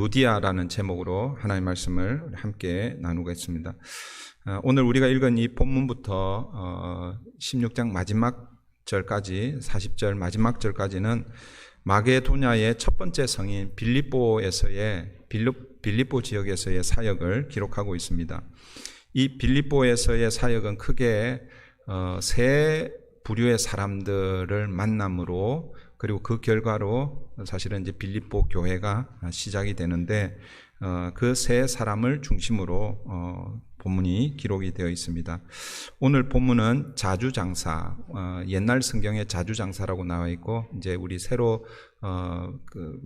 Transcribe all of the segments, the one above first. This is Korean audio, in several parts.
루디아라는 제목으로 하나님의 말씀을 함께 나누겠습니다. 오늘 우리가 읽은 이 본문부터 16장 마지막 절까지 40절 마지막 절까지는 마게도냐의 첫 번째 성인 빌립보 지역에서의 사역을 기록하고 있습니다. 이 빌립보에서의 사역은 크게 세 부류의 사람들을 만남으로, 그리고 그 결과로 사실은 이제 빌립보 교회가 시작이 되는데, 그 세 사람을 중심으로 본문이 기록이 되어 있습니다. 오늘 본문은 자주장사, 옛날 성경에 자주장사라고 나와 있고, 이제 우리 새로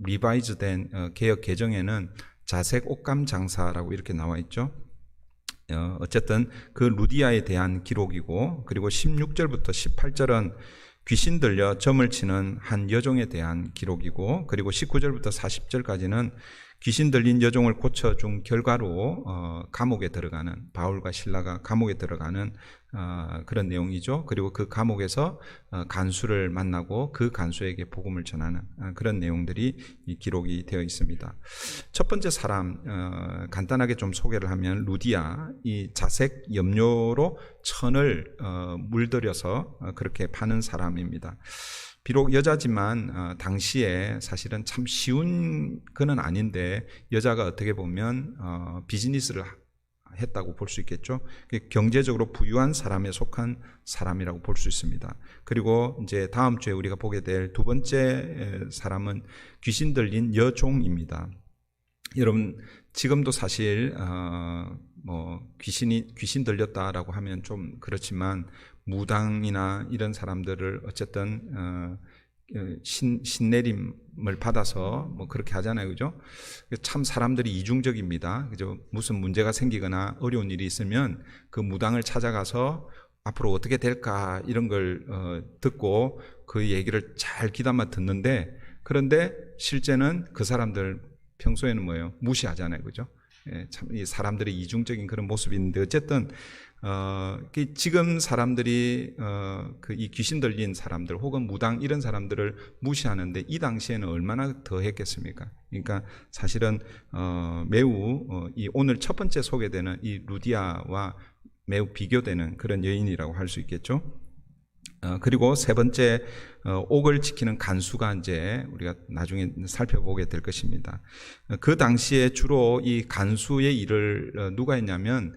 리바이즈된 개역 개정에는 자색 옷감 장사라고 이렇게 나와 있죠. 어쨌든 그 루디아에 대한 기록이고, 그리고 16절부터 18절은 귀신 들려 점을 치는 한 여종에 대한 기록이고, 그리고 19절부터 40절까지는 귀신 들린 여종을 고쳐준 결과로 감옥에 들어가는, 바울과 실라가 감옥에 들어가는 그런 내용이죠. 그리고 그 감옥에서 간수를 만나고 그 간수에게 복음을 전하는 그런 내용들이 기록이 되어 있습니다. 첫 번째 사람, 간단하게 좀 소개를 하면, 루디아, 이 자색 염료로 천을 물들여서 그렇게 파는 사람입니다. 비록 여자지만 당시에 사실은 참 쉬운 건 아닌데, 여자가 어떻게 보면 비즈니스를 했다고 볼 수 있겠죠. 경제적으로 부유한 사람에 속한 사람이라고 볼 수 있습니다. 그리고 이제 다음 주에 우리가 보게 될 두 번째 사람은 귀신 들린 여종입니다. 여러분, 지금도 사실 귀신 들렸다라고 하면 좀 그렇지만, 무당이나 이런 사람들을 어쨌든 신내림을 받아서 그렇게 하잖아요, 그죠? 참 사람들이 이중적입니다, 그죠? 무슨 문제가 생기거나 어려운 일이 있으면 그 무당을 찾아가서 앞으로 어떻게 될까 이런 걸 듣고 그 얘기를 잘 귀담아 듣는데, 그런데 실제는 그 사람들 평소에는 뭐예요? 무시하잖아요, 그죠? 참 이 사람들의 이중적인 그런 모습이 있는데, 어쨌든 지금 사람들이 이 귀신 들린 사람들 혹은 무당 이런 사람들을 무시하는데, 이 당시에는 얼마나 더 했겠습니까? 그러니까 사실은 매우 이 오늘 첫 번째 소개되는 이 루디아와 매우 비교되는 그런 여인이라고 할 수 있겠죠. 그리고 세 번째, 옥을 지키는 간수가 이제 우리가 나중에 살펴보게 될 것입니다. 그 당시에 주로 이 간수의 일을 누가 했냐면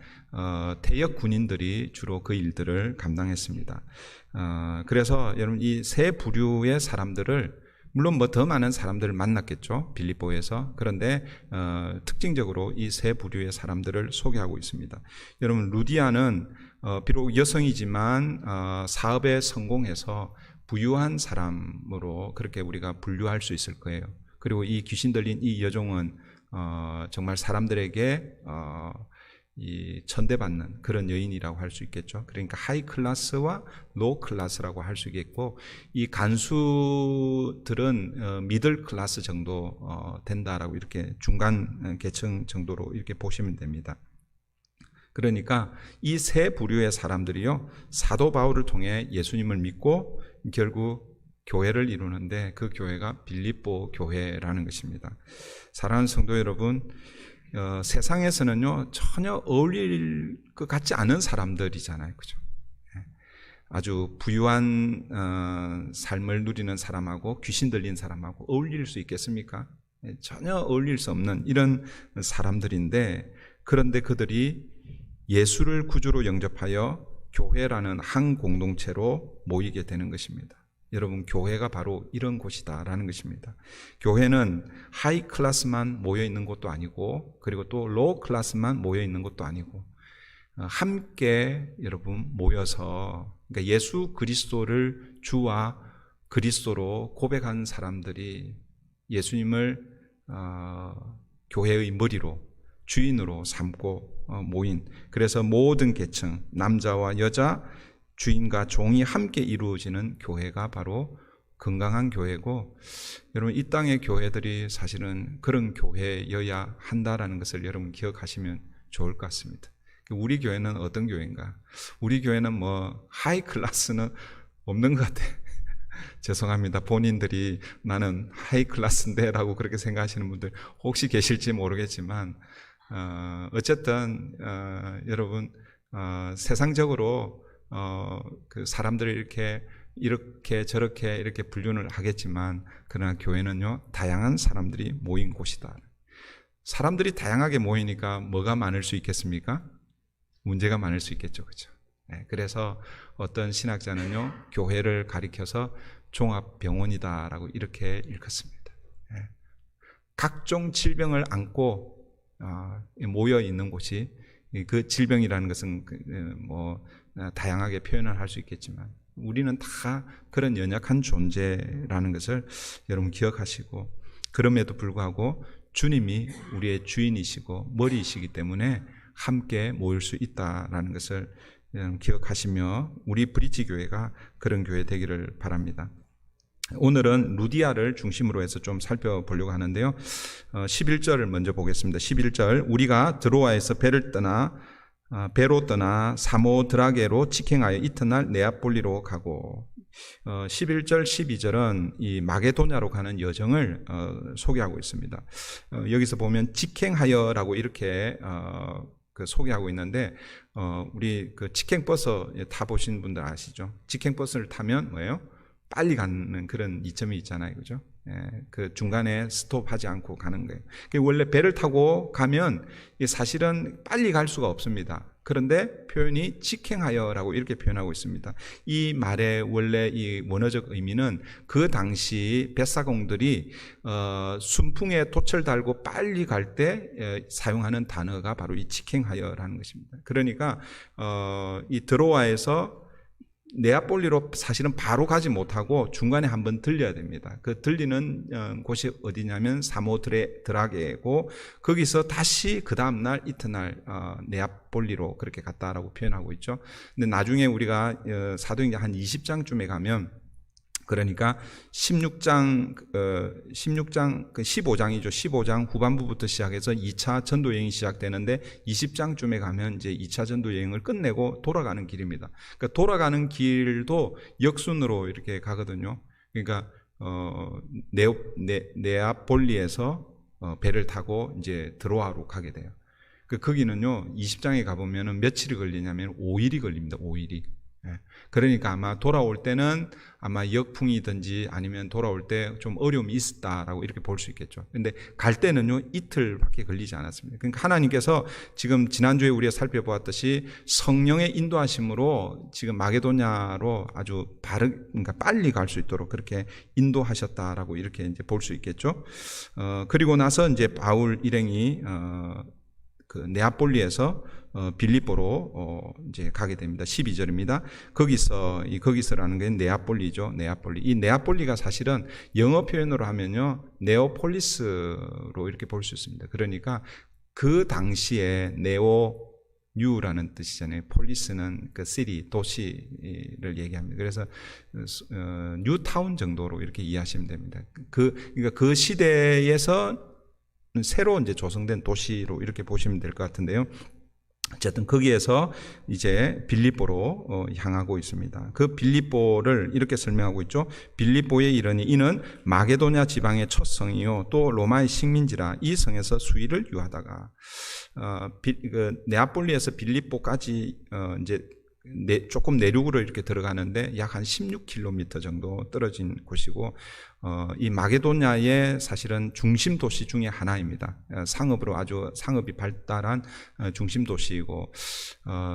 대역 군인들이 주로 그 일들을 감당했습니다. 그래서 여러분, 이 세 부류의 사람들을, 물론 더 많은 사람들을 만났겠죠, 빌립보에서. 그런데 특징적으로 이 세 부류의 사람들을 소개하고 있습니다. 여러분, 루디아는 비록 여성이지만 사업에 성공해서 부유한 사람으로 그렇게 우리가 분류할 수 있을 거예요. 그리고 이 귀신 들린 이 여종은 정말 사람들에게 이 천대받는 그런 여인이라고 할 수 있겠죠. 그러니까 하이 클래스와 로우 클래스라고 할 수 있겠고, 이 간수들은 미들 클래스 정도 된다라고, 이렇게 중간 계층 정도로 이렇게 보시면 됩니다. 그러니까 이 세 부류의 사람들이요, 사도 바울을 통해 예수님을 믿고 결국 교회를 이루는데, 그 교회가 빌립보 교회라는 것입니다. 사랑하는 성도 여러분, 세상에서는요 전혀 어울릴 것 같지 않은 사람들이잖아요, 그죠? 아주 부유한 삶을 누리는 사람하고 귀신 들린 사람하고 어울릴 수 있겠습니까? 전혀 어울릴 수 없는 이런 사람들인데, 그런데 그들이 예수를 구주로 영접하여 교회라는 한 공동체로 모이게 되는 것입니다. 여러분, 교회가 바로 이런 곳이다라는 것입니다. 교회는 하이 클래스만 모여 있는 것도 아니고, 그리고 또 로우 클래스만 모여 있는 것도 아니고, 함께 여러분 모여서, 그러니까 예수 그리스도를 주와 그리스도로 고백한 사람들이 예수님을 교회의 머리로, 주인으로 삼고 모인, 그래서 모든 계층, 남자와 여자, 주인과 종이 함께 이루어지는 교회가 바로 건강한 교회고, 여러분, 이 땅의 교회들이 사실은 그런 교회여야 한다라는 것을 여러분 기억하시면 좋을 것 같습니다. 우리 교회는 어떤 교회인가? 우리 교회는 하이 클래스는 없는 것 같아. 죄송합니다. 본인들이 나는 하이 클래스인데 라고 그렇게 생각하시는 분들 혹시 계실지 모르겠지만 어쨌든 여러분 세상적으로 그 사람들이 이렇게 저렇게 이렇게 분류를 하겠지만 그러나 교회는요 다양한 사람들이 모인 곳이다. 사람들이 다양하게 모이니까 뭐가 많을 수 있겠습니까? 문제가 많을 수 있겠죠, 그렇죠? 네, 그래서 어떤 신학자는요 교회를 가리켜서 종합병원이다라고 이렇게 일컫습니다. 네. 각종 질병을 안고 모여 있는 곳이 그 질병이라는 것은 다양하게 표현을 할 수 있겠지만 우리는 다 그런 연약한 존재라는 것을 여러분 기억하시고 그럼에도 불구하고 주님이 우리의 주인이시고 머리이시기 때문에 함께 모일 수 있다라는 것을 기억하시며 우리 브릿지 교회가 그런 교회 되기를 바랍니다. 오늘은 루디아를 중심으로 해서 좀 살펴보려고 하는데요. 11절을 먼저 보겠습니다. 11절 우리가 드로아에서 배로 떠나 사모드라게로 직행하여 이튿날 네아폴리로 가고 11절 12절은 이 마게도냐로 가는 여정을 소개하고 있습니다. 여기서 보면 직행하여라고 이렇게 소개하고 있는데 우리 그 직행버스 타보신 분들 아시죠? 직행버스를 타면 뭐예요? 빨리 가는 그런 이점이 있잖아요, 그죠? 그 중간에 스톱하지 않고 가는 거예요. 원래 배를 타고 가면 사실은 빨리 갈 수가 없습니다. 그런데 표현이 직행하여라고 이렇게 표현하고 있습니다. 이 말의 원래 이 원어적 의미는 그 당시 뱃사공들이 순풍에 돛을 달고 빨리 갈 때 사용하는 단어가 바로 이 직행하여라는 것입니다. 그러니까 이 드로아에서 네아폴리로 사실은 바로 가지 못하고 중간에 한번 들려야 됩니다. 그 들리는 곳이 어디냐면 사모드라게고 거기서 다시 그 다음날 이튿날 네아폴리로 그렇게 갔다라고 표현하고 있죠. 근데 나중에 우리가 사도행전 한 20장쯤에 가면 그러니까 15장이죠. 15장 후반부부터 시작해서 2차 전도 여행이 시작되는데 20장쯤에 가면 이제 2차 전도 여행을 끝내고 돌아가는 길입니다. 그러니까 돌아가는 길도 역순으로 이렇게 가거든요. 그러니까 네아폴리에서 배를 타고 이제 드로아로 가게 돼요. 거기는요 20장에 가보면은 며칠이 걸리냐면 5일이 걸립니다. 5일이. 그러니까 아마 돌아올 때는 아마 역풍이든지 아니면 돌아올 때 좀 어려움이 있었다라고 이렇게 볼 수 있겠죠. 근데 갈 때는요 이틀밖에 걸리지 않았습니다. 그러니까 하나님께서 지금 지난주에 우리가 살펴보았듯이 성령의 인도하심으로 지금 마게도냐로 아주 그러니까 빨리 갈 수 있도록 그렇게 인도하셨다라고 이렇게 이제 볼 수 있겠죠. 그리고 나서 이제 바울 일행이 그 네아폴리에서 빌립보로 이제 가게 됩니다. 12절입니다. 거기서라는 게 네아폴리죠. 네아폴리. 이 네아폴리가 사실은 영어 표현으로 하면요. 네오폴리스로 이렇게 볼 수 있습니다. 그러니까 그 당시에 뉴라는 뜻이잖아요. 폴리스는 그 시티, 도시를 얘기합니다. 그래서 뉴타운 정도로 이렇게 이해하시면 됩니다. 그러니까 그 시대에서 새로 이제 조성된 도시로 이렇게 보시면 될 것 같은데요. 어쨌든 거기에서 이제 빌립보로 향하고 있습니다. 그 빌립보를 이렇게 설명하고 있죠. 빌립보에 이르니 이는 마게도냐 지방의 첫 성이요 또 로마의 식민지라 이 성에서 수일을 유하다가 네아폴리에서 빌립보까지 이제 조금 내륙으로 이렇게 들어가는데 약 한 16km 정도 떨어진 곳이고 이 마게도냐의 사실은 중심 도시 중에 하나입니다. 상업으로 아주 상업이 발달한 중심 도시이고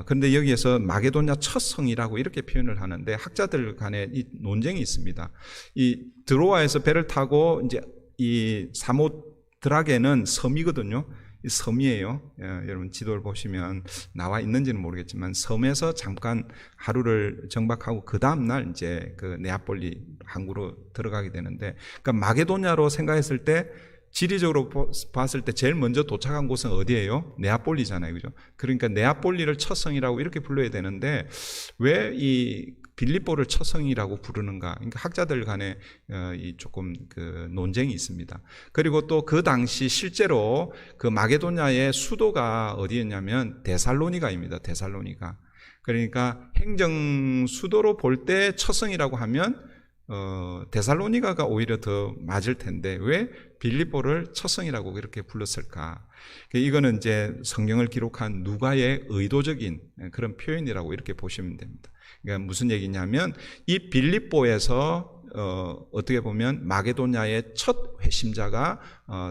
그런데 여기에서 마게도냐 첫 성이라고 이렇게 표현을 하는데 학자들 간에 이 논쟁이 있습니다. 이 드로아에서 배를 타고 이제 이 사모드라게는 섬이거든요. 섬이에요. 여러분 지도를 보시면 나와 있는지는 모르겠지만 섬에서 잠깐 하루를 정박하고 그 다음날 이제 그 네아폴리 항구로 들어가게 되는데, 그러니까 마게도냐로 생각했을 때 지리적으로 봤을 때 제일 먼저 도착한 곳은 어디예요? 네아폴리잖아요, 그죠? 그러니까 네아폴리를 첫 성이라고 이렇게 불러야 되는데 왜 이 빌립보를 첫 성이라고 부르는가? 그러니까 학자들 간에 조금 그 논쟁이 있습니다. 그리고 또 그 당시 실제로 그 마게도냐의 수도가 어디였냐면 데살로니가입니다. 데살로니가. 그러니까 행정 수도로 볼 때 첫 성이라고 하면 데살로니가가 오히려 더 맞을 텐데 왜 빌립보를 첫성이라고 그렇게 불렀을까? 이거는 이제 성경을 기록한 누가의 의도적인 그런 표현이라고 이렇게 보시면 됩니다. 그러니까 무슨 얘기냐면 이 빌립보에서 어떻게 보면 마게도냐의 첫 회심자가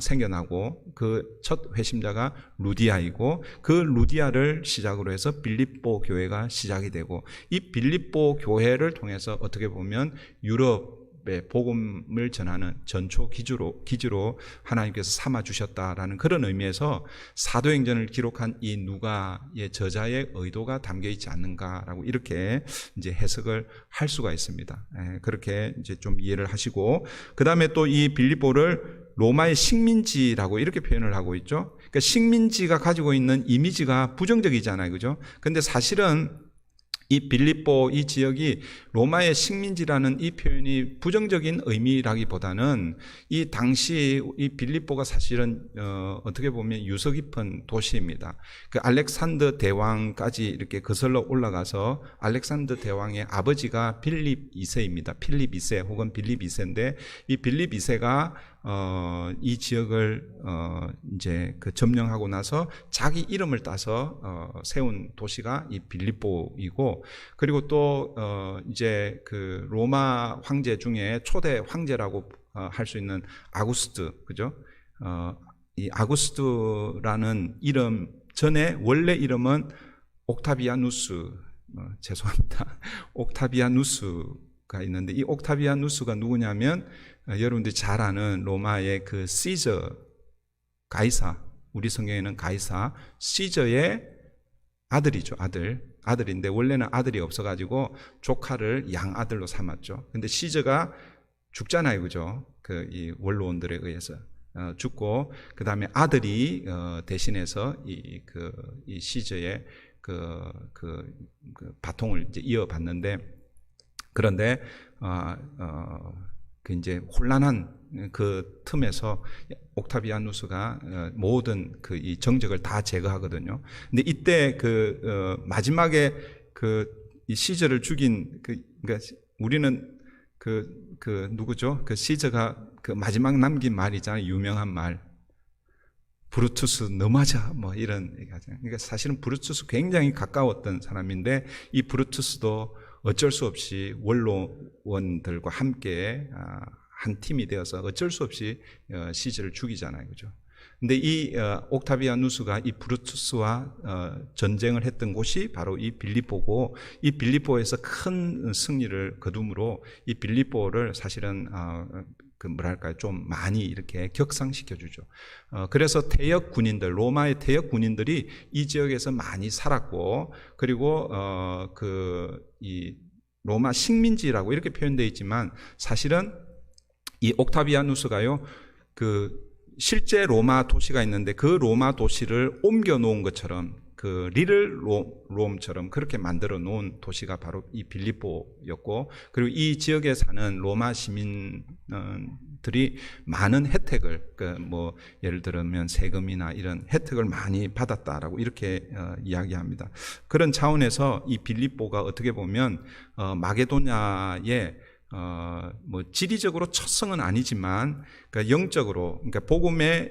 생겨나고 그 첫 회심자가 루디아이고 그 루디아를 시작으로 해서 빌립보 교회가 시작이 되고 이 빌립보 교회를 통해서 어떻게 보면 유럽의 복음을 전하는 전초 기지로 하나님께서 삼아 주셨다라는 그런 의미에서 사도행전을 기록한 이 누가의 저자의 의도가 담겨 있지 않는가라고 이렇게 이제 해석을 할 수가 있습니다. 그렇게 이제 좀 이해를 하시고 그 다음에 또 이 빌립보를 로마의 식민지라고 이렇게 표현을 하고 있죠. 그러니까 식민지가 가지고 있는 이미지가 부정적이잖아요, 그죠? 근데 사실은 이 빌립보 이 지역이 로마의 식민지라는 이 표현이 부정적인 의미라기보다는 이 당시 이 빌립보가 사실은 어떻게 보면 유서 깊은 도시입니다. 그 알렉산더 대왕까지 이렇게 거슬러 올라가서 알렉산더 대왕의 아버지가 빌립 2세입니다. 필립 2세 혹은 빌립 2세인데 이 빌립 2세가 이 지역을 이제 그 점령하고 나서 자기 이름을 따서 세운 도시가 이 빌립보이고 그리고 또 이제 그 로마 황제 중에 초대 황제라고 할 수 있는 아구스트, 그죠? 이 아구스트라는 이름 전에 원래 이름은 옥타비아누스, 죄송합니다. 옥타비아누스가 있는데 이 옥타비아누스가 누구냐면 여러분들이 잘 아는 로마의 그 시저, 가이사, 우리 성경에는 가이사, 시저의 아들이죠, 아들인데 원래는 아들이 없어가지고 조카를 양아들로 삼았죠. 근데 시저가 죽잖아요, 그죠? 이 원로원들에 의해서 죽고 그 다음에 아들이 대신해서 이 시저의 그 바통을 이제 이어받는데 그런데 그 이제 혼란한 그 틈에서 옥타비아누스가 모든 그 이 정적을 다 제거하거든요. 근데 이때 마지막에 이 시저를 죽인 그러니까 우리는 누구죠? 그 시저가 그 마지막 남긴 말이잖아요. 유명한 말. 브루투스 너무하자 뭐 이런 얘기하잖아요. 그러니까 사실은 브루투스 굉장히 가까웠던 사람인데 이 브루투스도 어쩔 수 없이 원로원들과 함께 한 팀이 되어서 어쩔 수 없이 시저를 죽이잖아요, 그죠? 근데 이 옥타비아누스가 이 브루투스와 전쟁을 했던 곳이 바로 이 빌립보고 이 빌립보에서 큰 승리를 거둠으로 이 빌립보를 사실은 좀 많이 이렇게 격상시켜 주죠. 그래서 태역 군인들, 로마의 태역 군인들이 이 지역에서 많이 살았고, 그리고 이 로마 식민지라고 이렇게 표현되어 있지만 사실은 이 옥타비아누스가요, 실제 로마 도시가 있는데 그 로마 도시를 옮겨 놓은 것처럼 그 리를 롬처럼 그렇게 만들어 놓은 도시가 바로 이 빌립보였고, 그리고 이 지역에 사는 로마 시민들이 많은 혜택을 예를 들면 세금이나 이런 혜택을 많이 받았다라고 이렇게 이야기합니다. 그런 차원에서 이 빌립보가 어떻게 보면 마게도냐의 지리적으로 첫성은 아니지만, 그러니까 영적으로, 그러니까 복음에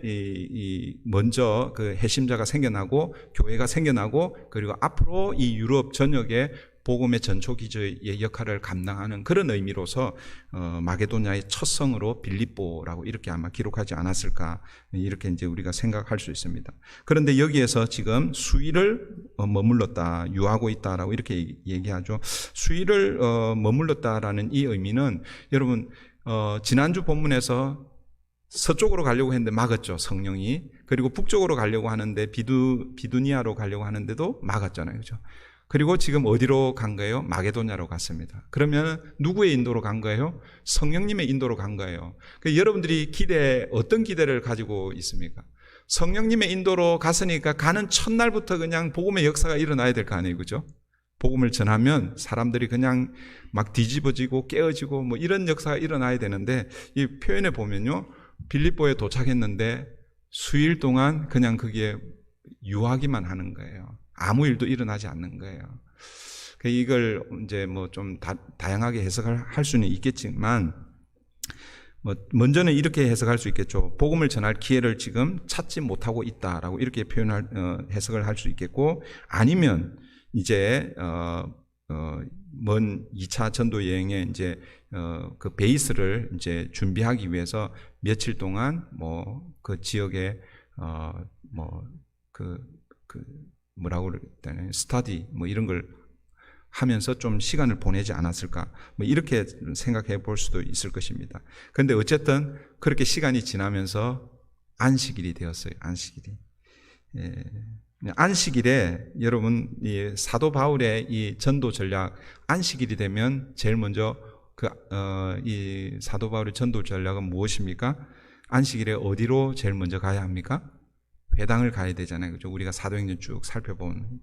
먼저 그 해심자가 생겨나고, 교회가 생겨나고, 그리고 앞으로 이 유럽 전역에 복음의 전초기저의 역할을 감당하는 그런 의미로서 마게도냐의 첫성으로 빌립보라고 이렇게 아마 기록하지 않았을까, 이렇게 이제 우리가 생각할 수 있습니다. 그런데 여기에서 지금 수일을 머물렀다, 유하고 있다라고 이렇게 얘기하죠. 수일을 머물렀다라는 이 의미는 여러분 지난주 본문에서 서쪽으로 가려고 했는데 막았죠, 성령이. 그리고 북쪽으로 가려고 하는데 비두니아로 가려고 하는데도 막았잖아요, 그죠? 그리고 지금 어디로 간 거예요? 마게도냐로 갔습니다. 그러면 누구의 인도로 간 거예요? 성령님의 인도로 간 거예요. 여러분들이 어떤 기대를 가지고 있습니까? 성령님의 인도로 갔으니까 가는 첫날부터 그냥 복음의 역사가 일어나야 될 거 아니에요, 그죠? 복음을 전하면 사람들이 그냥 막 뒤집어지고 깨어지고 뭐 이런 역사가 일어나야 되는데, 이 표현에 보면요, 빌립보에 도착했는데 수일 동안 그냥 그게 유하기만 하는 거예요. 아무 일도 일어나지 않는 거예요. 이걸 이제 뭐 좀 다양하게 해석할 수는 있겠지만, 뭐 먼저는 이렇게 해석할 수 있겠죠. 복음을 전할 기회를 지금 찾지 못하고 있다라고 이렇게 해석을 할 수 있겠고, 아니면 이제 먼 2차 전도 여행에 이제 그 베이스를 이제 준비하기 위해서 며칠 동안 뭐 그 지역에 뭐라고 그랬다네, 스터디 뭐 이런 걸 하면서 좀 시간을 보내지 않았을까, 뭐 이렇게 생각해 볼 수도 있을 것입니다. 그런데 어쨌든 그렇게 시간이 지나면서 안식일이 되었어요. 안식일이. 예. 안식일에 여러분, 이 사도 바울의 이 전도 전략, 안식일이 되면 제일 먼저 이 사도 바울의 전도 전략은 무엇입니까? 안식일에 어디로 제일 먼저 가야 합니까? 회당을 가야 되잖아요. 그죠? 우리가 사도행전 쭉 살펴본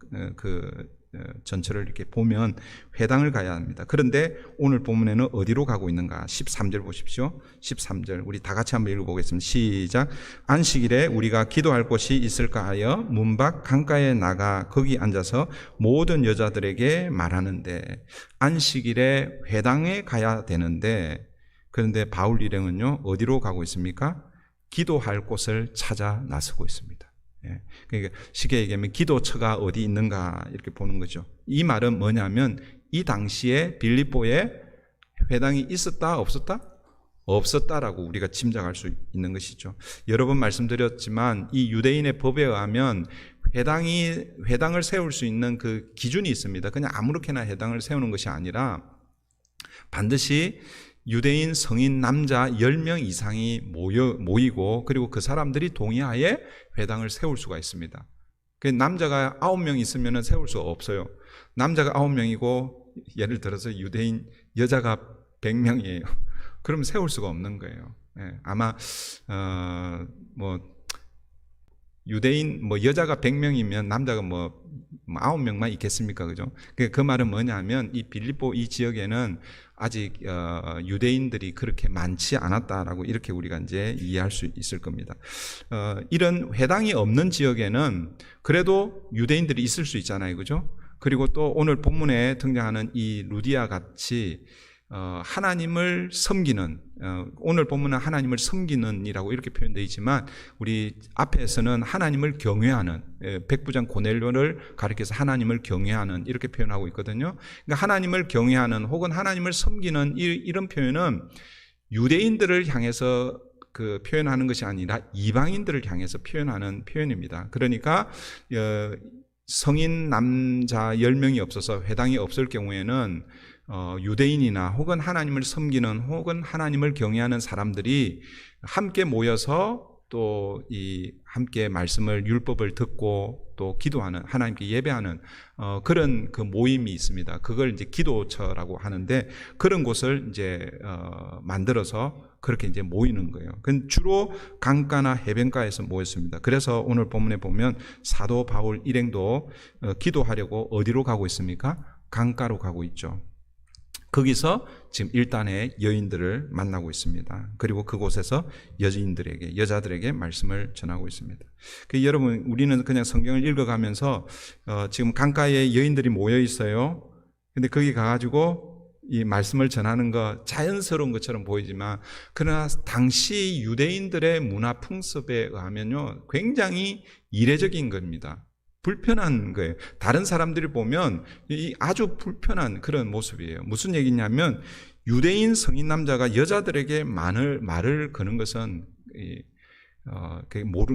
전체를 이렇게 보면 회당을 가야 합니다. 그런데 오늘 본문에는 어디로 가고 있는가? 13절 보십시오. 13절 우리 다 같이 한번 읽어보겠습니다. 시작. 안식일에 우리가 기도할 곳이 있을까 하여 문 밖 강가에 나가 거기 앉아서 모든 여자들에게 말하는데, 안식일에 회당에 가야 되는데, 그런데 바울 일행은요 어디로 가고 있습니까? 기도할 곳을 찾아 나서고 있습니다. 예. 그러니까 쉽게 얘기하면 기도처가 어디 있는가 이렇게 보는 거죠. 이 말은 뭐냐면, 이 당시에 빌립보에 회당이 있었다 없었다? 없었다라고 우리가 짐작할 수 있는 것이죠. 여러 번 말씀드렸지만 이 유대인의 법에 의하면 회당을 세울 수 있는 그 기준이 있습니다. 그냥 아무렇게나 회당을 세우는 것이 아니라 반드시 유대인 성인 남자 10명 이상이 모이고, 그리고 그 사람들이 동의하에 회당을 세울 수가 있습니다. 남자가 9명 있으면 세울 수가 없어요. 남자가 9명이고 예를 들어서 유대인 여자가 100명이에요. 그럼 세울 수가 없는 거예요. 예, 아마 유대인 여자가 100명이면 남자가 9명만 있겠습니까? 그죠? 그 말은 뭐냐면, 이 빌립보 이 지역에는 아직 유대인들이 그렇게 많지 않았다라고 이렇게 우리가 이제 이해할 수 있을 겁니다. 이런 회당이 없는 지역에는 그래도 유대인들이 있을 수 있잖아요. 그죠? 그리고 또 오늘 본문에 등장하는 이 루디아 같이 하나님을 섬기는, 오늘 본문은 하나님을 섬기는이라고 이렇게 표현되어 있지만 우리 앞에서는 하나님을 경외하는, 백부장 고넬료를 가리켜서 하나님을 경외하는 이렇게 표현하고 있거든요. 그러니까 하나님을 경외하는 혹은 하나님을 섬기는 이런 표현은 유대인들을 향해서 표현하는 것이 아니라 이방인들을 향해서 표현하는 표현입니다. 그러니까 성인 남자 10명이 없어서 회당이 없을 경우에는 유대인이나 혹은 하나님을 섬기는 혹은 하나님을 경외하는 사람들이 함께 모여서 또 함께 말씀을, 율법을 듣고 또 기도하는, 하나님께 예배하는 그런 그 모임이 있습니다. 그걸 이제 기도처라고 하는데, 그런 곳을 이제 만들어서 그렇게 이제 모이는 거예요. 주로 강가나 해변가에서 모였습니다. 그래서 오늘 본문에 보면 사도 바울 일행도 기도하려고 어디로 가고 있습니까? 강가로 가고 있죠. 거기서 지금 일단의 여인들을 만나고 있습니다. 그리고 그곳에서 여자들에게 말씀을 전하고 있습니다. 여러분, 우리는 그냥 성경을 읽어가면서 지금 강가에 여인들이 모여 있어요. 근데 거기 가가지고 이 말씀을 전하는 거 자연스러운 것처럼 보이지만, 그러나 당시 유대인들의 문화 풍습에 의하면요 굉장히 이례적인 겁니다. 불편한 거예요. 다른 사람들이 보면 아주 불편한 그런 모습이에요. 무슨 얘기냐면, 유대인 성인 남자가 여자들에게 말을 거는 것은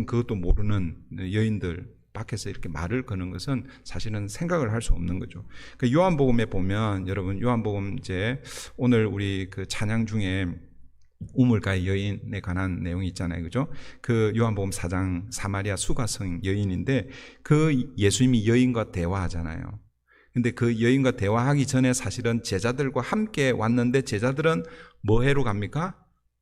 그것도 모르는 여인들 밖에서 이렇게 말을 거는 것은 사실은 생각을 할 수 없는 거죠. 요한복음에 보면, 여러분, 요한복음 이제 오늘 우리 그 찬양 중에 우물가의 여인에 관한 내용이 있잖아요. 그죠? 그 요한복음 4장 사마리아 수가성 여인인데, 그 예수님이 여인과 대화하잖아요. 근데 그 여인과 대화하기 전에 사실은 제자들과 함께 왔는데, 제자들은 뭐 해로 갑니까?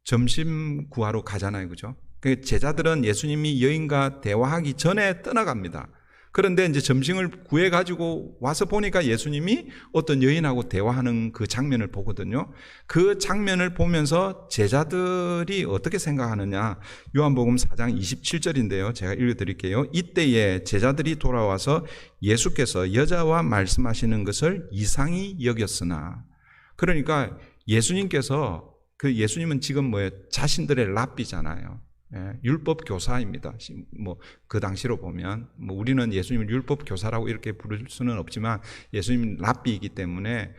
점심 구하러 가잖아요. 그죠? 제자들은 예수님이 여인과 대화하기 전에 떠나갑니다. 그런데 이제 점심을 구해가지고 와서 보니까 예수님이 어떤 여인하고 대화하는 그 장면을 보거든요. 그 장면을 보면서 제자들이 어떻게 생각하느냐. 요한복음 4장 27절인데요. 제가 읽어드릴게요. 이때에 제자들이 돌아와서 예수께서 여자와 말씀하시는 것을 이상히 여겼으나. 그러니까 예수님께서, 예수님은 지금 뭐예요? 자신들의 랍비잖아요. 율법 교사입니다. 그 당시로 보면 우리는 예수님을 율법 교사라고 이렇게 부를 수는 없지만 예수님은 랍비이기 때문에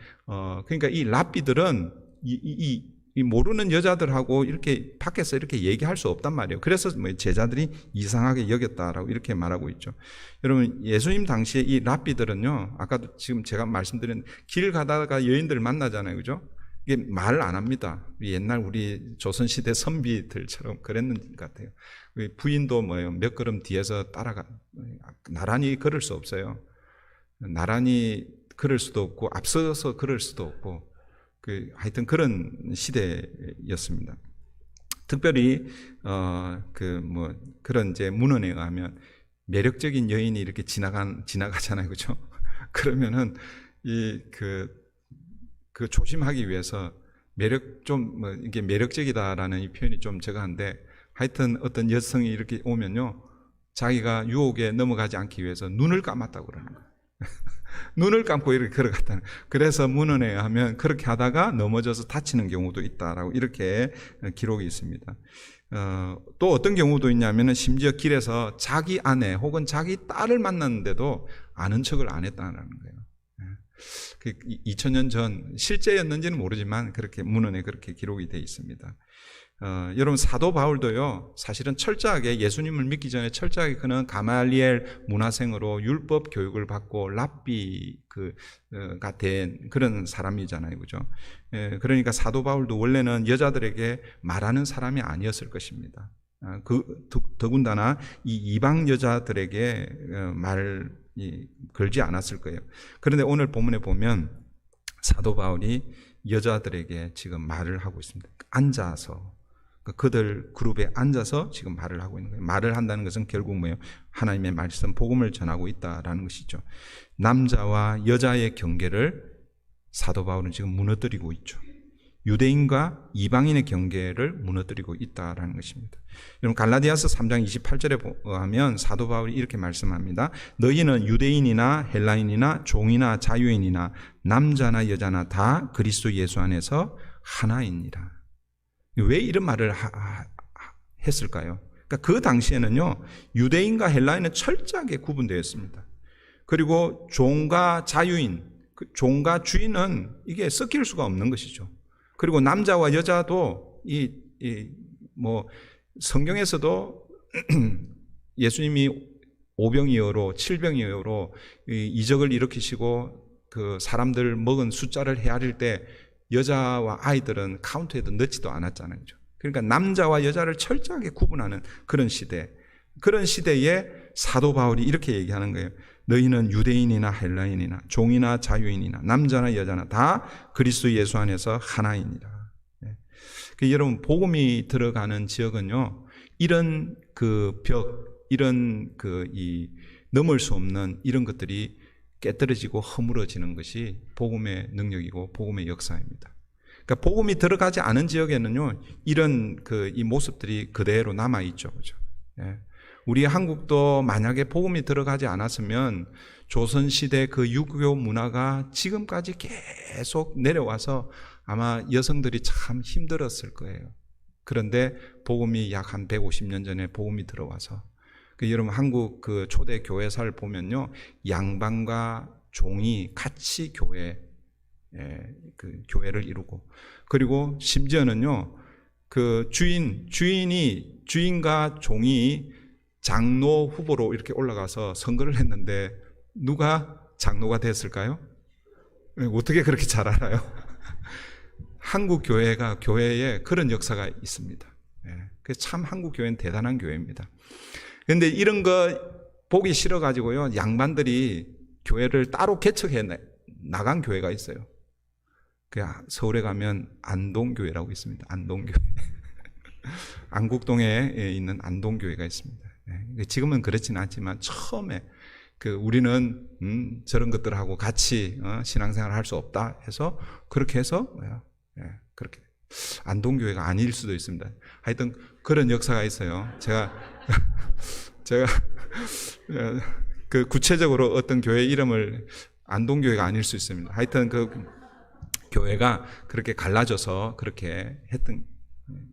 그러니까 이 랍비들은 이 모르는 여자들하고 이렇게 밖에서 이렇게 얘기할 수 없단 말이에요. 그래서 제자들이 이상하게 여겼다라고 이렇게 말하고 있죠. 여러분, 예수님 당시에 이 랍비들은요, 아까도 지금 제가 말씀드린 길 가다가 여인들 만나잖아요, 그죠? 이게 말을 안 합니다. 옛날 우리 조선시대 선비들처럼 그랬는 것 같아요. 부인도 몇 걸음 뒤에서 나란히 걸을 수 없어요. 나란히 걸을 수도 없고, 앞서서 걸을 수도 없고, 하여튼 그런 시대였습니다. 특별히, 그런 이제 문헌에 의하면 매력적인 여인이 이렇게 지나가잖아요. 그죠? 그러면은, 그 조심하기 위해서 이게 매력적이다라는 이 표현이 좀 적한데, 하여튼 어떤 여성이 이렇게 오면요, 자기가 유혹에 넘어가지 않기 위해서 눈을 감았다고 그러는 거예요. 눈을 감고 이렇게 걸어갔다는. 그래서 문헌에 의하면 그렇게 하다가 넘어져서 다치는 경우도 있다라고 이렇게 기록이 있습니다. 또 어떤 경우도 있냐면은 심지어 길에서 자기 아내 혹은 자기 딸을 만났는데도 아는 척을 안 했다는 거예요. 2000년 전 실제였는지는 모르지만 그렇게 문헌에 그렇게 기록이 되어 있습니다. 여러분, 사도 바울도요, 사실은 철저하게 예수님을 믿기 전에 철저하게 그는 가말리엘 문화생으로 율법 교육을 받고 랍비가 된 그런 사람이잖아요, 그죠? 그러니까 사도 바울도 원래는 여자들에게 말하는 사람이 아니었을 것입니다. 더군다나 이 이방 여자들에게 말을 걸지 않았을 거예요. 그런데 오늘 본문에 보면 사도 바울이 여자들에게 지금 말을 하고 있습니다. 앉아서, 그들 그룹에 앉아서 지금 말을 하고 있는 거예요. 말을 한다는 것은 결국 뭐예요? 하나님의 말씀, 복음을 전하고 있다라는 것이죠. 남자와 여자의 경계를 사도 바울은 지금 무너뜨리고 있죠. 유대인과 이방인의 경계를 무너뜨리고 있다라는 것입니다. 여러분, 갈라디아서 3장 28절에 보면 사도 바울이 이렇게 말씀합니다. 너희는 유대인이나 헬라인이나 종이나 자유인이나 남자나 여자나 다 그리스도 예수 안에서 하나이니라. 왜 이런 말을 했을까요? 그러니까 그 당시에는요, 유대인과 헬라인은 철저하게 구분되었습니다. 그리고 종과 자유인, 종과 주인은 이게 섞일 수가 없는 것이죠. 그리고 남자와 여자도 성경에서도 예수님이 오병이어로 7병이어로 이적을 일으키시고 그 사람들 먹은 숫자를 헤아릴 때 여자와 아이들은 카운트에도 넣지도 않았잖아요. 그러니까 남자와 여자를 철저하게 구분하는 그런 시대, 그런 시대에 사도 바울이 이렇게 얘기하는 거예요. 너희는 유대인이나 헬라인이나 종이나 자유인이나 남자나 여자나 다 그리스도 예수 안에서 하나이니라. 여러분, 복음이 들어가는 지역은요, 이런 이런 넘을 수 없는 이런 것들이 깨뜨려지고 허물어지는 것이 복음의 능력이고 복음의 역사입니다. 그러니까 복음이 들어가지 않은 지역에는요, 이런 이 모습들이 그대로 남아 있죠, 그죠? 우리 한국도 만약에 복음이 들어가지 않았으면 조선 시대 그 유교 문화가 지금까지 계속 내려와서 아마 여성들이 참 힘들었을 거예요. 그런데 복음이 약 한 150년 전에 복음이 들어와서, 여러분, 한국 초대 교회사를 보면요, 양반과 종이 같이 교회를 이루고, 그리고 심지어는요, 주인과 종이 장로 후보로 이렇게 올라가서 선거를 했는데 누가 장로가 됐을까요? 어떻게 그렇게 잘 알아요? 한국 교회에 그런 역사가 있습니다. 그래서 참 한국 교회는 대단한 교회입니다. 그런데 이런 거 보기 싫어가지고요, 양반들이 교회를 따로 개척해 나간 교회가 있어요. 서울에 가면 안동교회라고 있습니다. 안동교회. 안국동에 있는 안동교회가 있습니다. 지금은 그렇지는 않지만 처음에 우리는 저런 것들하고 같이 신앙생활을 할 수 없다 해서 그렇게 해서 그렇게 안동교회가 아닐 수도 있습니다. 하여튼 그런 역사가 있어요. 제가 그 구체적으로 어떤 교회 이름을 안동교회가 아닐 수 있습니다. 하여튼 그 교회가 그렇게 갈라져서 그렇게 했던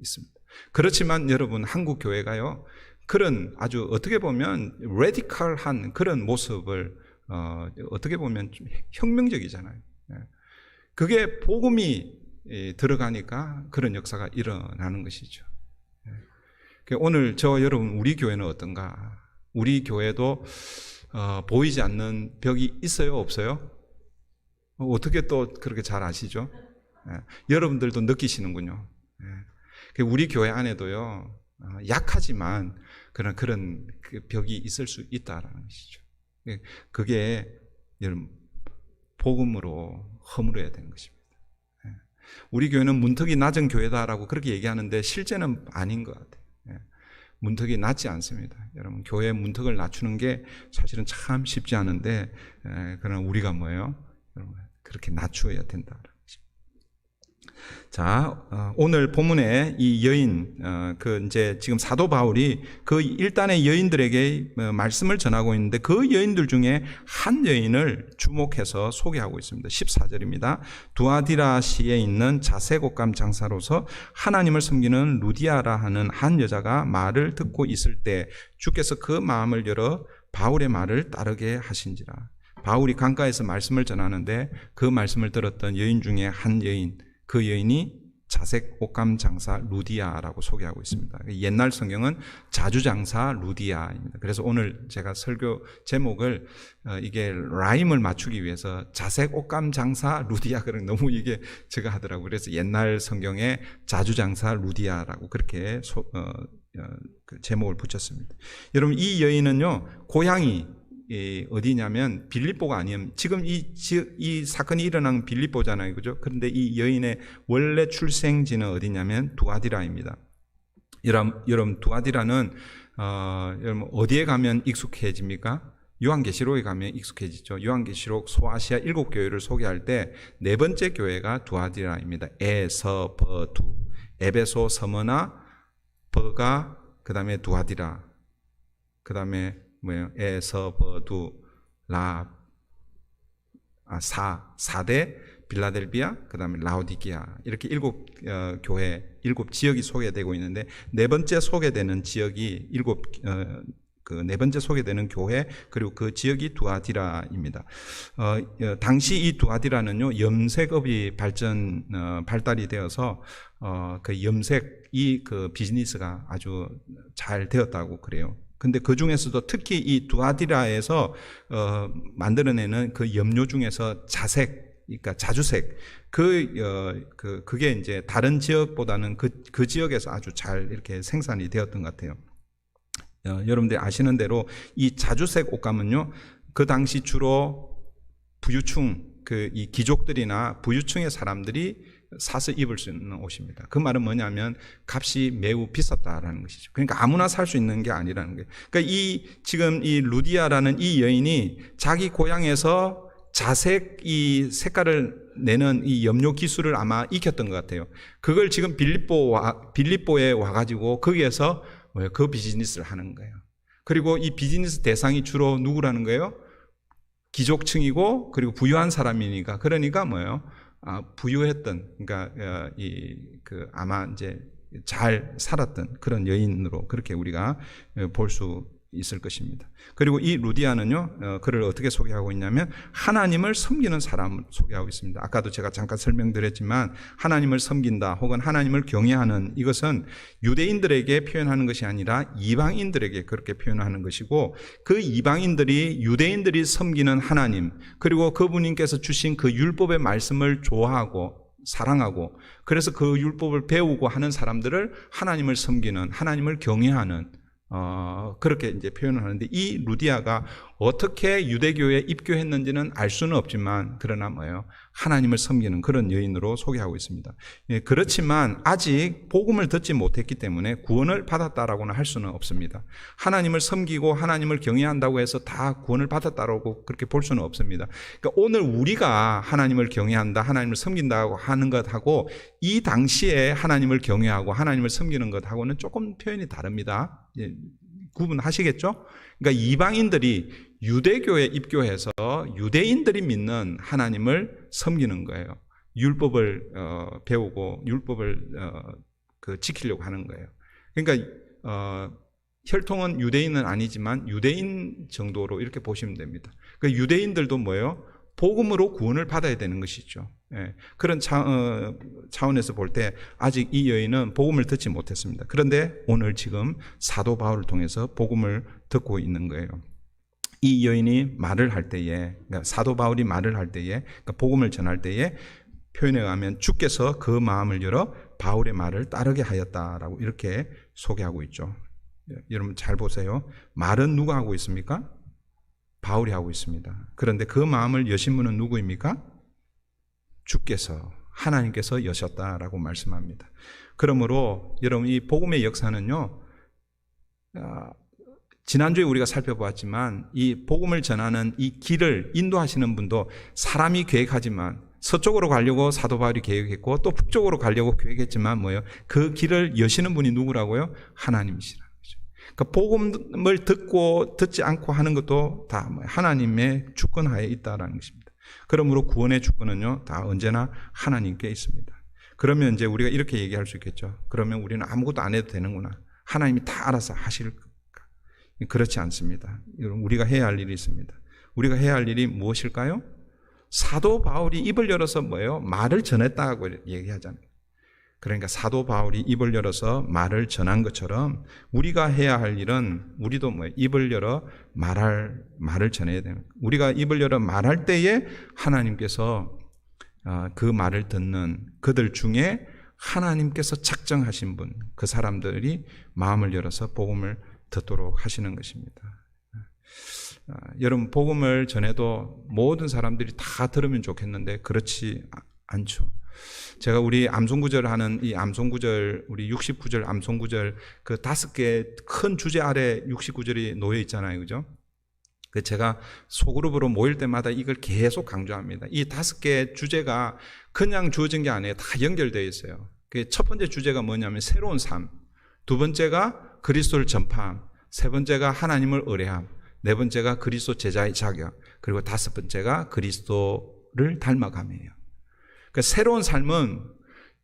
있습니다. 그렇지만 여러분 한국 교회가요 그런 아주 어떻게 보면 레디컬한 그런 모습을 어떻게 보면 좀 혁명적이잖아요. 그게 복음이 들어가니까 그런 역사가 일어나는 것이죠. 오늘 저와 여러분 우리 교회는 어떤가? 우리 교회도 보이지 않는 벽이 있어요, 없어요? 어떻게 또 그렇게 잘 아시죠? 여러분들도 느끼시는군요. 우리 교회 안에도요 약하지만 그런 그 벽이 있을 수 있다라는 것이죠. 그게 여러분 복음으로 허물어야 되는 것입니다. 우리 교회는 문턱이 낮은 교회다라고 그렇게 얘기하는데 실제는 아닌 것 같아요. 문턱이 낮지 않습니다. 여러분 교회 문턱을 낮추는 게 사실은 참 쉽지 않은데 그러나 우리가 뭐예요? 여러분 그렇게 낮추어야 된다. 자, 오늘 본문에 이 여인, 이제 지금 사도 바울이 그 일단의 여인들에게 말씀을 전하고 있는데 그 여인들 중에 한 여인을 주목해서 소개하고 있습니다. 14절입니다. 두아디라시에 있는 자색 옷감 장사로서 하나님을 섬기는 루디아라 하는 한 여자가 말을 듣고 있을 때 주께서 그 마음을 열어 바울의 말을 따르게 하신지라. 바울이 강가에서 말씀을 전하는데 그 말씀을 들었던 여인 중에 한 여인, 그 여인이 자색 옷감 장사 루디아라고 소개하고 있습니다. 옛날 성경은 자주장사 루디아입니다. 그래서 오늘 제가 설교 제목을 이게 라임을 맞추기 위해서 자색 옷감 장사 루디아 그런 너무 이게 제가 하더라고요. 그래서 옛날 성경에 자주장사 루디아라고 그렇게 그 제목을 붙였습니다. 여러분 이 여인은요 고향이 어디냐면 빌립보가 아니면 지금 이 사건이 일어난 빌립보잖아요, 그죠? 그런데 이 여인의 원래 출생지는 어디냐면 두아디라입니다. 여러분 두아디라는 여러분 어디에 가면 익숙해집니까? 요한계시록에 가면 익숙해지죠. 요한계시록 소아시아 7교회를 소개할 때 네 번째 교회가 두아디라입니다. 에서버두 에베소 서머나 버가 그 다음에 두아디라 그 다음에 뭐예요? 에서버두 사대 빌라델비아 그다음에 라오디게아 이렇게 7교회 7지역이 소개되고 있는데 네 번째 소개되는 지역이 네 번째 소개되는 교회 그리고 그 지역이 두아디라입니다. 당시 이 두아디라는요 염색업이 발달이 되어서 그 염색 그 비즈니스가 아주 잘 되었다고 그래요. 근데 그 중에서도 특히 이 두아디라에서 만들어내는 그 염료 중에서 자색, 그러니까 자주색, 그게 이제 다른 지역보다는 그 지역에서 아주 잘 이렇게 생산이 되었던 것 같아요. 여러분들 아시는 대로 이 자주색 옷감은요, 그 당시 주로 부유층, 이 귀족들이나 부유층의 사람들이 사서 입을 수 있는 옷입니다. 그 말은 뭐냐면 값이 매우 비쌌다라는 것이죠. 그러니까 아무나 살 수 있는 게 아니라는 거예요. 그러니까 지금 이 루디아라는 이 여인이 자기 고향에서 자색 이 색깔을 내는 이 염료 기술을 아마 익혔던 것 같아요. 그걸 지금 빌립보에 와가지고 거기에서 그 비즈니스를 하는 거예요. 그리고 이 비즈니스 대상이 주로 누구라는 거예요? 귀족층이고 그리고 부유한 사람이니까. 그러니까 뭐예요? 부유했던, 그러니까 아마 이제 잘 살았던 그런 여인으로 그렇게 우리가 볼 수 있을 것입니다. 그리고 이 루디아는요, 그를 어떻게 소개하고 있냐면 하나님을 섬기는 사람을 소개하고 있습니다. 아까도 제가 잠깐 설명드렸지만 하나님을 섬긴다 혹은 하나님을 경외하는 이것은 유대인들에게 표현하는 것이 아니라 이방인들에게 그렇게 표현하는 것이고 그 이방인들이 유대인들이 섬기는 하나님 그리고 그분께서 주신 그 율법의 말씀을 좋아하고 사랑하고 그래서 그 율법을 배우고 하는 사람들을 하나님을 섬기는 하나님을 경외하는 그렇게 이제 표현을 하는데 이 루디아가 어떻게 유대교에 입교했는지는 알 수는 없지만 그러나 뭐예요? 하나님을 섬기는 그런 여인으로 소개하고 있습니다. 예, 그렇지만 아직 복음을 듣지 못했기 때문에 구원을 받았다라고는 할 수는 없습니다. 하나님을 섬기고 하나님을 경외한다고 해서 다 구원을 받았다라고 그렇게 볼 수는 없습니다. 그러니까 오늘 우리가 하나님을 경외한다, 하나님을 섬긴다고 하는 것하고 이 당시에 하나님을 경외하고 하나님을 섬기는 것하고는 조금 표현이 다릅니다. 예, 구분하시겠죠? 그러니까 이방인들이 유대교에 입교해서 유대인들이 믿는 하나님을 섬기는 거예요. 율법을 배우고 율법을 지키려고 하는 거예요. 그러니까 혈통은 유대인은 아니지만 유대인 정도로 이렇게 보시면 됩니다. 그러니까 유대인들도 뭐예요? 복음으로 구원을 받아야 되는 것이죠. 예, 그런 차원에서 볼 때 아직 이 여인은 복음을 듣지 못했습니다. 그런데 오늘 지금 사도 바울을 통해서 복음을 듣고 있는 거예요. 이 여인이 말을 할 때에, 그러니까 사도 바울이 말을 할 때에, 그러니까 복음을 전할 때에 표현에 의하면 주께서 그 마음을 열어 바울의 말을 따르게 하였다라고 이렇게 소개하고 있죠. 여러분 잘 보세요. 말은 누가 하고 있습니까? 바울이 하고 있습니다. 그런데 그 마음을 여신 분은 누구입니까? 주께서, 하나님께서 여셨다라고 말씀합니다. 그러므로 여러분 이 복음의 역사는요, 지난주에 우리가 살펴보았지만 이 복음을 전하는 이 길을 인도하시는 분도 사람이 계획하지만 서쪽으로 가려고 사도 바울이 계획했고 또 북쪽으로 가려고 계획했지만 뭐예요? 그 길을 여시는 분이 누구라고요? 하나님이시라는 거죠. 그러니까 복음을 듣지 않고 하는 것도 다 하나님의 주권하에 있다라는 것입니다. 그러므로 구원의 주권은요, 다 언제나 하나님께 있습니다. 그러면 이제 우리가 이렇게 얘기할 수 있겠죠. 그러면 우리는 아무것도 안 해도 되는구나. 하나님이 다 알아서 하실 것. 그렇지 않습니다. 우리가 해야 할 일이 있습니다. 우리가 해야 할 일이 무엇일까요? 사도 바울이 입을 열어서 뭐예요? 말을 전했다고 얘기하잖아요. 그러니까 사도 바울이 입을 열어서 말을 전한 것처럼 우리가 해야 할 일은 우리도 뭐예요? 입을 열어 말을 전해야 됩니다. 우리가 입을 열어 말할 때에 하나님께서 그 말을 듣는 그들 중에 하나님께서 작정하신 분, 그 사람들이 마음을 열어서 복음을 듣도록 하시는 것입니다. 여러분 복음을 전해도 모든 사람들이 다 들으면 좋겠는데 그렇지 않죠. 제가 우리 암송구절 하는 이 암송구절, 우리 69절 암송구절 그 5개 큰 주제 아래 69절이 놓여 있잖아요. 그죠? 그 제가 소그룹으로 모일 때마다 이걸 계속 강조합니다. 이 5개 주제가 그냥 주어진 게 아니에요. 다 연결되어 있어요. 그 첫 번째 주제가 뭐냐면 새로운 삶, 두 번째가 그리스도를 전파함, 세 번째가 하나님을 의뢰함, 네 번째가 그리스도 제자의 자격, 그리고 다섯 번째가 그리스도를 닮아감이에요. 그러니까 새로운 삶은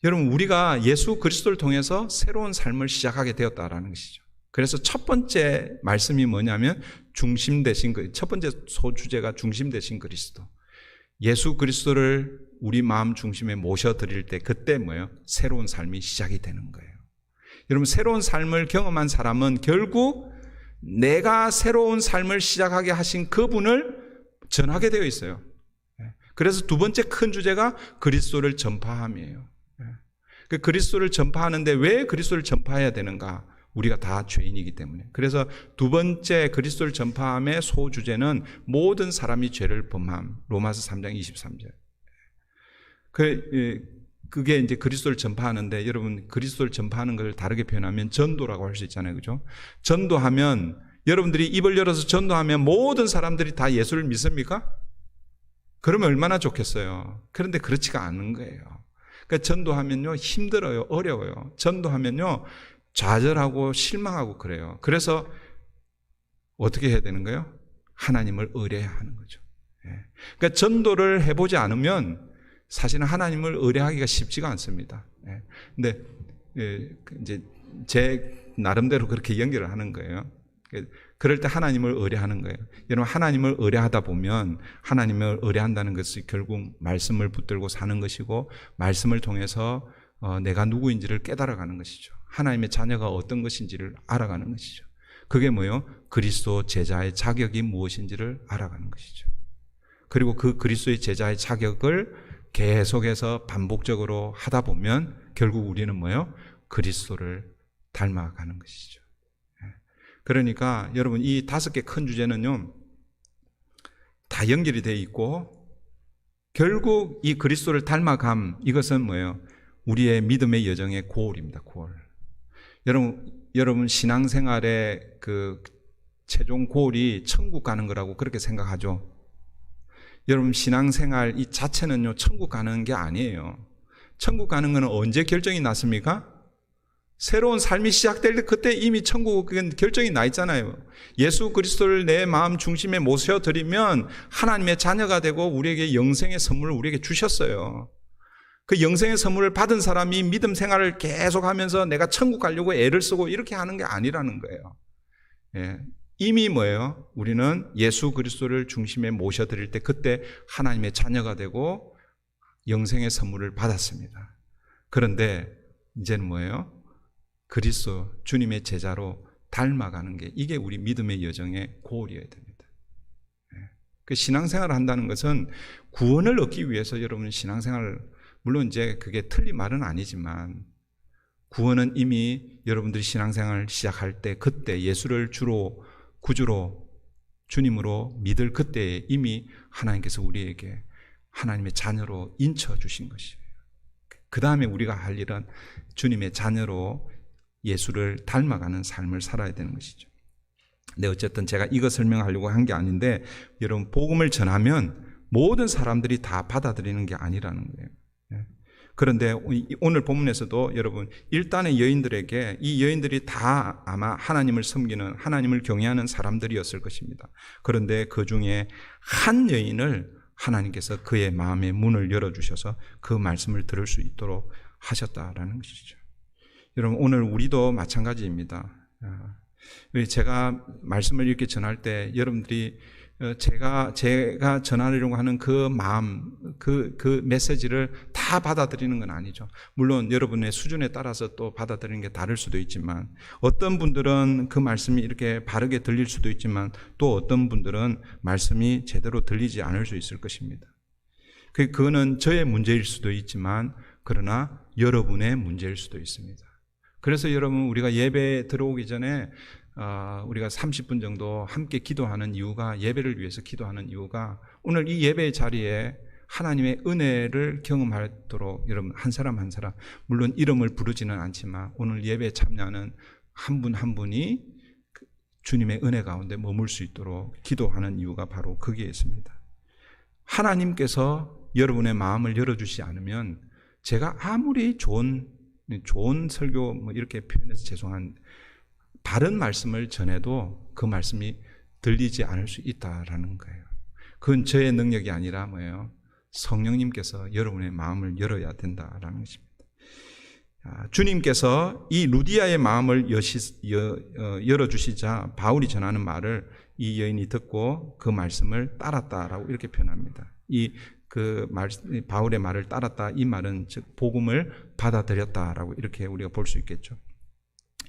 여러분 우리가 예수 그리스도를 통해서 새로운 삶을 시작하게 되었다라는 것이죠. 그래서 첫 번째 말씀이 뭐냐면 중심 되신 첫 번째 소주제가 중심 되신 그리스도. 예수 그리스도를 우리 마음 중심에 모셔드릴 때 그때 뭐예요? 새로운 삶이 시작이 되는 거예요. 여러분 새로운 삶을 경험한 사람은 결국 내가 새로운 삶을 시작하게 하신 그분을 전하게 되어 있어요. 그래서 두 번째 큰 주제가 그리스도를 전파함이에요. 그 그리스도를 전파하는데 왜 그리스도를 전파해야 되는가? 우리가 다 죄인이기 때문에. 그래서 두 번째 그리스도를 전파함의 소주제는 모든 사람이 죄를 범함. 로마서 3장 23절. 그게 이제 그리스도를 전파하는데 여러분 그리스도를 전파하는 걸 다르게 표현하면 전도라고 할 수 있잖아요. 그죠? 전도하면 여러분들이 입을 열어서 전도하면 모든 사람들이 다 예수를 믿습니까? 그러면 얼마나 좋겠어요. 그런데 그렇지가 않은 거예요. 그러니까 전도하면요 힘들어요. 어려워요. 전도하면요 좌절하고 실망하고 그래요. 그래서 어떻게 해야 되는 거예요? 하나님을 의뢰해야 하는 거죠. 그러니까 전도를 해보지 않으면 사실은 하나님을 의뢰하기가 쉽지가 않습니다. 근데 이제 제 나름대로 그렇게 연결을 하는 거예요. 그럴 때 하나님을 의뢰하는 거예요. 여러분 하나님을 의뢰하다 보면 하나님을 의뢰한다는 것이 결국 말씀을 붙들고 사는 것이고 말씀을 통해서 내가 누구인지를 깨달아가는 것이죠. 하나님의 자녀가 어떤 것인지를 알아가는 것이죠. 그게 뭐예요? 그리스도 제자의 자격이 무엇인지를 알아가는 것이죠. 그리고 그 그리스도의 제자의 자격을 계속해서 반복적으로 하다 보면 결국 우리는 뭐예요? 그리스도를 닮아가는 것이죠. 그러니까 여러분 이 5개 큰 주제는요 다 연결이 되어 있고 결국 이 그리스도를 닮아감, 이것은 뭐예요? 우리의 믿음의 여정의 고울입니다. 고울. 여러분 신앙생활의 그 최종 고울이 천국 가는 거라고 그렇게 생각하죠? 여러분 신앙생활 이 자체는요 천국 가는 게 아니에요. 천국 가는 거는 언제 결정이 났습니까? 새로운 삶이 시작될 때 그때 이미 천국은 결정이 나 있잖아요. 예수 그리스도를 내 마음 중심에 모셔드리면 하나님의 자녀가 되고 우리에게 영생의 선물을 우리에게 주셨어요. 그 영생의 선물을 받은 사람이 믿음 생활을 계속하면서 내가 천국 가려고 애를 쓰고 이렇게 하는 게 아니라는 거예요. 예. 이미 뭐예요? 우리는 예수 그리스도를 중심에 모셔드릴 때 그때 하나님의 자녀가 되고 영생의 선물을 받았습니다. 그런데 이제는 뭐예요? 그리스도 주님의 제자로 닮아가는 게 이게 우리 믿음의 여정의 고울이어야 됩니다. 그 신앙생활을 한다는 것은 구원을 얻기 위해서 여러분 신앙생활을 물론 이제 그게 틀린 말은 아니지만 구원은 이미 여러분들이 신앙생활을 시작할 때 그때 예수를 주로 구주로 주님으로 믿을 그때에 이미 하나님께서 우리에게 하나님의 자녀로 인쳐주신 것이에요. 그 다음에 우리가 할 일은 주님의 자녀로 예수를 닮아가는 삶을 살아야 되는 것이죠. 근데 어쨌든 제가 이거 설명하려고 한 게 아닌데 여러분 복음을 전하면 모든 사람들이 다 받아들이는 게 아니라는 거예요. 그런데 오늘 본문에서도 여러분 일단의 여인들에게 이 여인들이 다 아마 하나님을 섬기는 하나님을 경외하는 사람들이었을 것입니다. 그런데 그 중에 한 여인을 하나님께서 그의 마음의 문을 열어주셔서 그 말씀을 들을 수 있도록 하셨다라는 것이죠. 여러분 오늘 우리도 마찬가지입니다. 제가 말씀을 이렇게 전할 때 여러분들이 제가 전하려고 하는 그 마음, 그 메시지를 다 받아들이는 건 아니죠. 물론 여러분의 수준에 따라서 또 받아들이는 게 다를 수도 있지만 어떤 분들은 그 말씀이 이렇게 바르게 들릴 수도 있지만 또 어떤 분들은 말씀이 제대로 들리지 않을 수 있을 것입니다. 그거는 저의 문제일 수도 있지만 그러나 여러분의 문제일 수도 있습니다. 그래서 여러분 우리가 예배에 들어오기 전에 우리가 30분 정도 함께 기도하는 이유가 예배를 위해서 기도하는 이유가 오늘 이 예배의 자리에 하나님의 은혜를 경험하도록 여러분 한 사람 한 사람 물론 이름을 부르지는 않지만 오늘 예배에 참여하는 한 분 한 분이 주님의 은혜 가운데 머물 수 있도록 기도하는 이유가 바로 거기에 있습니다. 하나님께서 여러분의 마음을 열어주지 않으면 제가 아무리 좋은 설교 뭐 이렇게 표현해서 죄송한 바른 말씀을 전해도 그 말씀이 들리지 않을 수 있다라는 거예요. 그건 저의 능력이 아니라 뭐예요? 성령님께서 여러분의 마음을 열어야 된다라는 것입니다. 주님께서 이 루디아의 마음을 열어주시자 바울이 전하는 말을 이 여인이 듣고 그 말씀을 따랐다라고 이렇게 표현합니다. 바울의 말을 따랐다 이 말은 즉 복음을 받아들였다라고 이렇게 우리가 볼 수 있겠죠.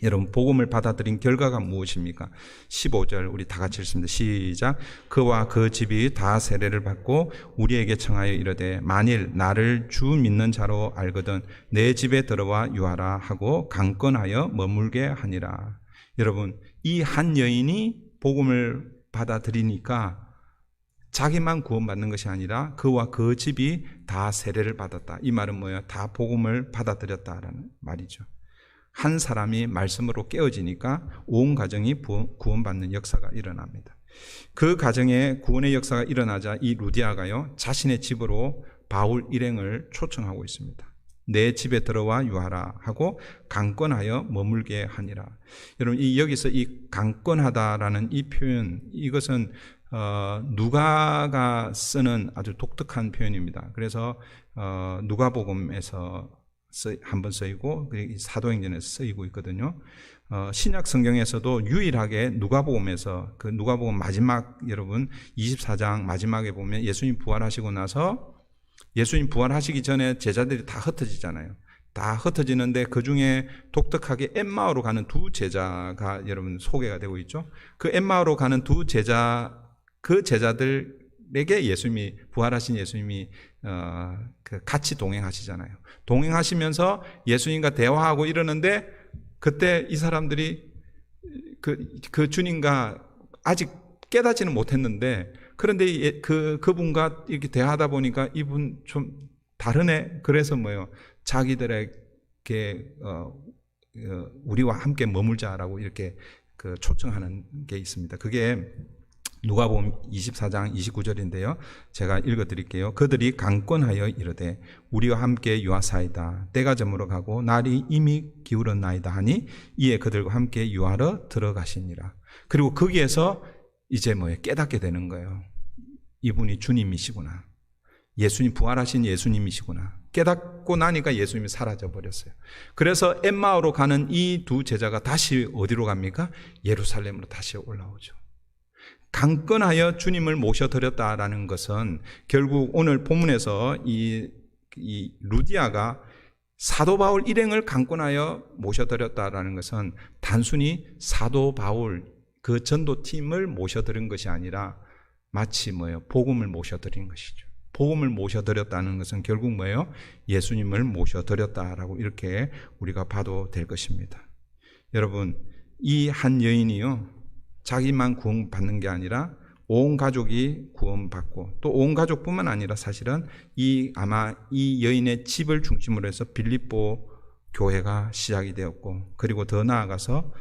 여러분 복음을 받아들인 결과가 무엇입니까? 15절 우리 다 같이 읽습니다. 시작. 그와 그 집이 다 세례를 받고 우리에게 청하여 이르되 만일 나를 주 믿는 자로 알거든 내 집에 들어와 유하라 하고 강권하여 머물게 하니라. 여러분 이 한 여인이 복음을 받아들이니까 자기만 구원받는 것이 아니라 그와 그 집이 다 세례를 받았다. 이 말은 뭐예요? 다 복음을 받아들였다라는 말이죠. 한 사람이 말씀으로 깨어지니까 온 가정이 구원받는 역사가 일어납니다. 그 가정에 구원의 역사가 일어나자 이 루디아가요 자신의 집으로 바울 일행을 초청하고 있습니다. 내 집에 들어와 유하라 하고 강권하여 머물게 하니라. 여러분 여기서 이 강권하다라는 이 표현 이것은 누가가 쓰는 아주 독특한 표현입니다. 그래서 누가복음에서 한번 쓰이고 사도행전에서 쓰이고 있거든요. 신약 성경에서도 유일하게 누가복음에서 그 누가복음 마지막 여러분 24장 마지막에 보면 예수님 부활하시고 나서 예수님 부활하시기 전에 제자들이 다 흩어지잖아요. 다 흩어지는데 그 중에 독특하게 엠마오로 가는 두 제자가 여러분 소개가 되고 있죠. 그 엠마오로 가는 두 제자 그 제자들에게 예수님이 부활하신 예수님이 같이 동행하시잖아요. 동행하시면서 예수님과 대화하고 이러는데 그때 이 사람들이 그 주님과 아직 깨닫지는 못했는데 그런데 그분과 이렇게 대화하다 보니까 이분 좀 다르네. 그래서 뭐요? 자기들에게 우리와 함께 머물자라고 이렇게 초청하는 게 있습니다. 그게 누가복음 24장 29절인데요. 제가 읽어드릴게요. 그들이 강권하여 이르되 우리와 함께 유하사이다. 때가 저물어 가고 날이 이미 기울었나이다 하니 이에 그들과 함께 유하러 들어가시니라. 그리고 거기에서 이제 깨닫게 되는 거예요. 이분이 주님이시구나. 예수님, 부활하신 예수님이시구나. 깨닫고 나니까 예수님이 사라져 버렸어요. 그래서 엠마오로 가는 이 두 제자가 다시 어디로 갑니까? 예루살렘으로 다시 올라오죠. 강권하여 주님을 모셔드렸다라는 것은 결국 오늘 본문에서 이 루디아가 사도 바울 일행을 강권하여 모셔드렸다라는 것은 단순히 사도 바울 그 전도팀을 모셔드린 것이 아니라 마치 복음을 모셔드린 것이죠. 복음을 모셔드렸다는 것은 결국 예수님을 모셔드렸다라고 이렇게 우리가 봐도 될 것입니다. 여러분, 이 한 여인이요, 자기만 구원받는 게 아니라 온 가족이 구원받고 또 온 가족뿐만 아니라 사실은 아마 이 여인의 집을 중심으로 해서 빌립보 교회가 시작이 되었고, 그리고 더 나아가서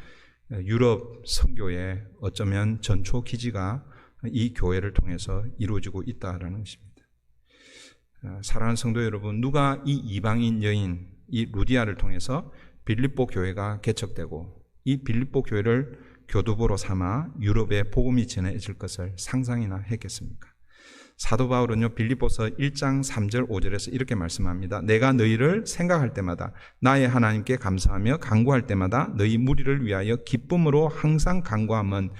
유럽 선교의 어쩌면 전초 기지가 이 교회를 통해서 이루어지고 있다라는 것입니다. 사랑하는 성도 여러분, 누가 이 이방인 여인 이 루디아를 통해서 빌립보 교회가 개척되고 이 빌립보 교회를 교두보로 삼아 유럽에 복음이 전해질 것을 상상이나 했겠습니까? 사도 바울은요, 빌립보서 1장 3절 5절에서 이렇게 말씀합니다. 내가 너희를 생각할 때마다 나의 하나님께 감사하며 간구할 때마다 너희 무리를 위하여 기쁨으로 항상 간구함은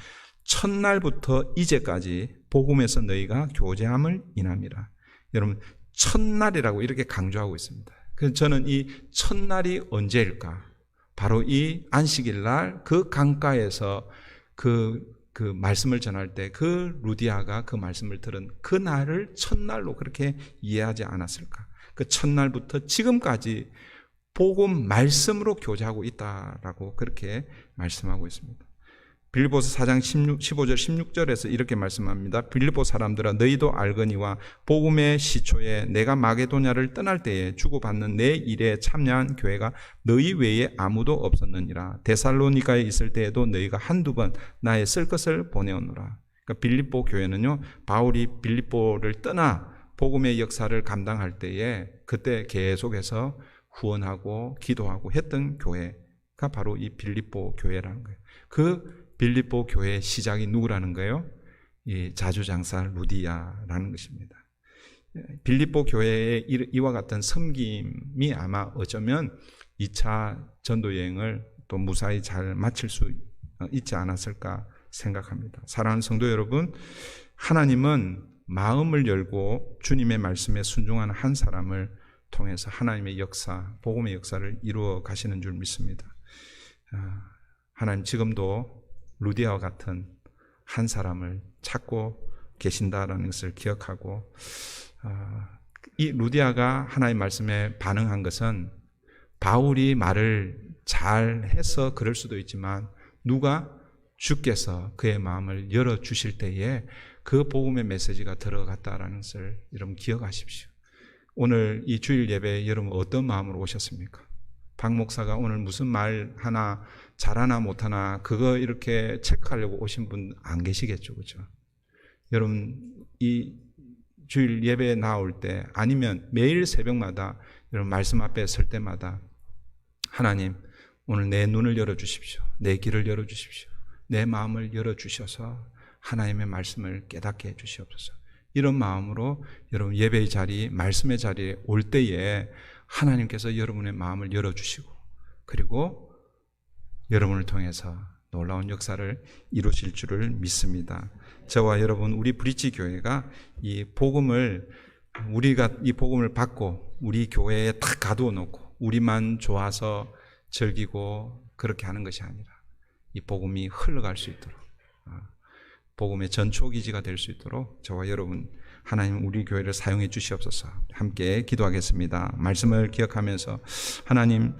첫날부터 이제까지 복음에서 너희가 교제함을 인함이라. 여러분, 첫날이라고 이렇게 강조하고 있습니다. 그래서 저는 이 첫날이 언제일까? 바로 이 안식일 날 그 강가에서 그 말씀을 전할 때 그 루디아가 그 말씀을 들은 그 날을 첫날로 그렇게 이해하지 않았을까? 그 첫날부터 지금까지 복음 말씀으로 교제하고 있다라고 그렇게 말씀하고 있습니다. 빌립보서 4장 15절 16절에서 이렇게 말씀합니다. 빌립보 사람들아, 너희도 알거니와 복음의 시초에 내가 마게도냐를 떠날 때에 주고받는 내 일에 참여한 교회가 너희 외에 아무도 없었느니라. 데살로니가에 있을 때에도 너희가 한두 번 나의 쓸 것을 보내오노라. 그러니까 빌립보 교회는요, 바울이 빌립보를 떠나 복음의 역사를 감당할 때에 그때 계속해서 후원하고 기도하고 했던 교회가 바로 이 빌립보 교회라는 거예요. 그 빌립보 교회의 시작이 누구라는 거예요? 이 자주장사 루디아라는 것입니다. 빌립보 교회의 이와 같은 섬김이 아마 어쩌면 2차 전도여행을 또 무사히 잘 마칠 수 있지 않았을까 생각합니다. 사랑하는 성도 여러분, 하나님은 마음을 열고 주님의 말씀에 순종하는 한 사람을 통해서 하나님의 역사, 복음의 역사를 이루어 가시는 줄 믿습니다. 하나님 지금도 루디아와 같은 한 사람을 찾고 계신다라는 것을 기억하고, 이 루디아가 하나님의 말씀에 반응한 것은 바울이 말을 잘 해서 그럴 수도 있지만 누가 주께서 그의 마음을 열어주실 때에 그 복음의 메시지가 들어갔다라는 것을 여러분 기억하십시오. 오늘 이 주일 예배에 여러분 어떤 마음으로 오셨습니까? 박 목사가 오늘 무슨 말 하나 잘하나 못하나 그거 이렇게 체크하려고 오신 분 안 계시겠죠, 그렇죠? 여러분 이 주일 예배에 나올 때 아니면 매일 새벽마다 여러분 말씀 앞에 설 때마다 하나님 오늘 내 눈을 열어주십시오. 내 길을 열어주십시오. 내 마음을 열어주셔서 하나님의 말씀을 깨닫게 해주시옵소서. 이런 마음으로 여러분 예배의 자리, 말씀의 자리에 올 때에 하나님께서 여러분의 마음을 열어주시고 그리고 여러분을 통해서 놀라운 역사를 이루실 줄을 믿습니다. 저와 여러분, 우리 브릿지 교회가 이 복음을, 우리가 이 복음을 받고 우리 교회에 딱 가두어 놓고 우리만 좋아서 즐기고 그렇게 하는 것이 아니라 이 복음이 흘러갈 수 있도록, 복음의 전초기지가 될 수 있도록 저와 여러분 하나님 우리 교회를 사용해 주시옵소서. 함께 기도하겠습니다. 말씀을 기억하면서 하나님